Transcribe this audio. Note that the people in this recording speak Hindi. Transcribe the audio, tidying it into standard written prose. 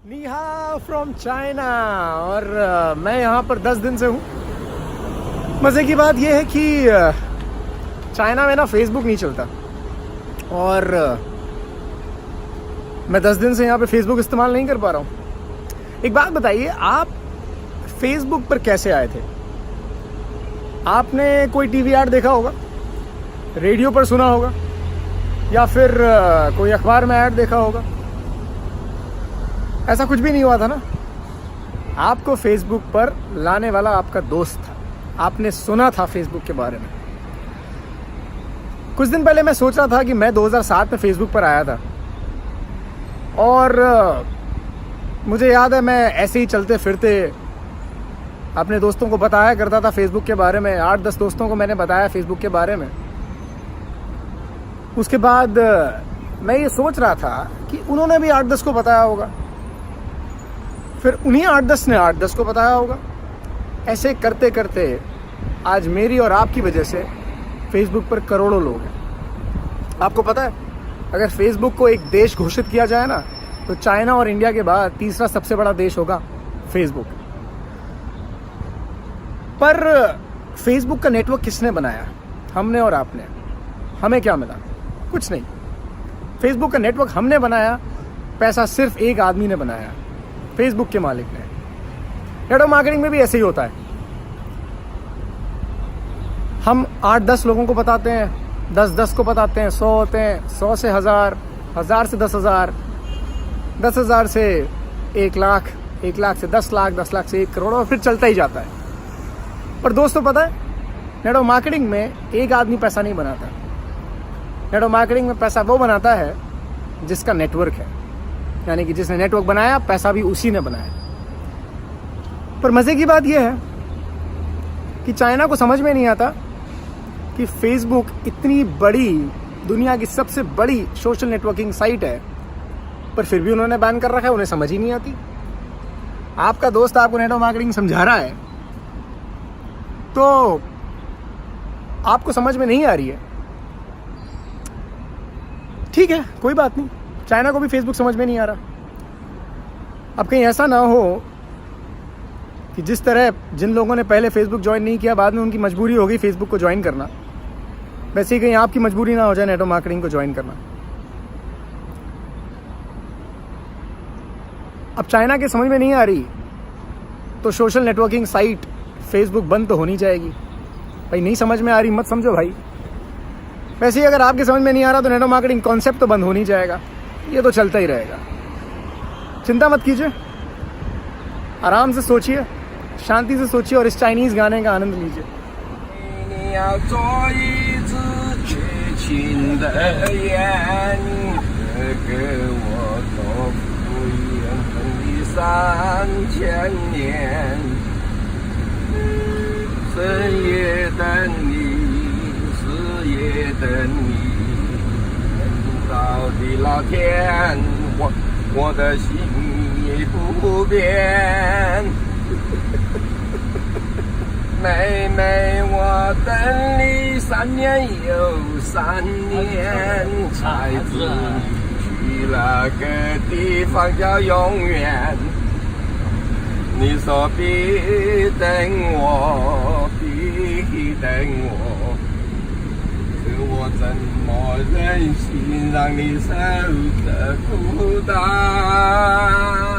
नी हाओ फ्रॉम चाइना। और मैं यहाँ पर 10 दिन से हूँ। मज़े की बात यह है कि चाइना में ना फेसबुक नहीं चलता और मैं 10 दिन से यहाँ पे फेसबुक इस्तेमाल नहीं कर पा रहा हूँ। एक बात बताइए, आप फेसबुक पर कैसे आए थे? आपने कोई टीवी ऐड देखा होगा, रेडियो पर सुना होगा, या फिर कोई अखबार में ऐड देखा होगा? ऐसा कुछ भी नहीं हुआ था ना। आपको फेसबुक पर लाने वाला आपका दोस्त था। आपने सुना था फेसबुक के बारे में। कुछ दिन पहले मैं सोच रहा था कि मैं 2007 में फेसबुक पर आया था और मुझे याद है मैं ऐसे ही चलते फिरते अपने दोस्तों को बताया करता था फेसबुक के बारे में। 8-10 दोस्तों को मैंने बताया फेसबुक के बारे में। उसके बाद मैं ये सोच रहा था कि उन्होंने भी 8-10 को बताया होगा, फिर उन्हीं 8-10 ने 8-10 को बताया होगा। ऐसे करते करते आज मेरी और आपकी वजह से फेसबुक पर करोड़ों लोग हैं। आपको पता है, अगर फेसबुक को एक देश घोषित किया जाए ना, तो चाइना और इंडिया के बाद तीसरा सबसे बड़ा देश होगा फेसबुक। पर फेसबुक का नेटवर्क किसने बनाया? हमने और आपने। हमें क्या मिला? कुछ नहीं। फेसबुक का नेटवर्क हमने बनाया, पैसा सिर्फ एक आदमी ने बनाया, फेसबुक के मालिक ने। नेटवर्क मार्केटिंग में भी ऐसे ही होता है। हम 8-10 लोगों को बताते हैं, 10-10 को बताते हैं, 100 होते हैं, 100 से 1000, 1000 से 10,000, 10,000 से 1 लाख, 1 लाख से 10 लाख, 10 लाख से 1 करोड़, और फिर चलता ही जाता है। पर दोस्तों पता है, नेटवर्क मार्केटिंग में एक आदमी पैसा नहीं बनाता। नेटवर्क मार्केटिंग में पैसा वो बनाता है जिसका नेटवर्क है, यानी कि जिसने नेटवर्क बनाया, पैसा भी उसी ने बनाया। पर मज़े की बात यह है कि चाइना को समझ में नहीं आता कि फेसबुक इतनी बड़ी, दुनिया की सबसे बड़ी सोशल नेटवर्किंग साइट है, पर फिर भी उन्होंने बैन कर रखा है। उन्हें समझ ही नहीं आती। आपका दोस्त आपको नेटवर्क मार्केटिंग समझा रहा है तो आपको समझ में नहीं आ रही है। ठीक है, कोई बात नहीं। चाइना को भी फेसबुक समझ में नहीं आ रहा। अब कहीं ऐसा ना हो कि जिस तरह जिन लोगों ने पहले फेसबुक ज्वाइन नहीं किया, बाद में उनकी मजबूरी हो गई फेसबुक को ज्वाइन करना, वैसे ही कहीं आपकी मजबूरी ना हो जाए नेटवर्क मार्केटिंग को ज्वाइन करना। अब चाइना के समझ में नहीं आ रही तो सोशल नेटवर्किंग साइट फेसबुक बंद तो होनी जाएगी। भाई नहीं समझ में आ रही मत समझो भाई। वैसे ही अगर आपके समझ में नहीं आ रहा तो नेटवर्क मार्केटिंग कॉन्सेप्ट तो बंद होनी जाएगा। ये तो चलता ही रहेगा। चिंता मत कीजिए, आराम से सोचिए, शांति से सोचिए और इस चाइनीज गाने का आनंद लीजिए।我的心意不变，妹妹，我等你3年又3年，才知你去了个地方叫永远。你说必等我，必等我，可我怎么忍心让你受的孤单？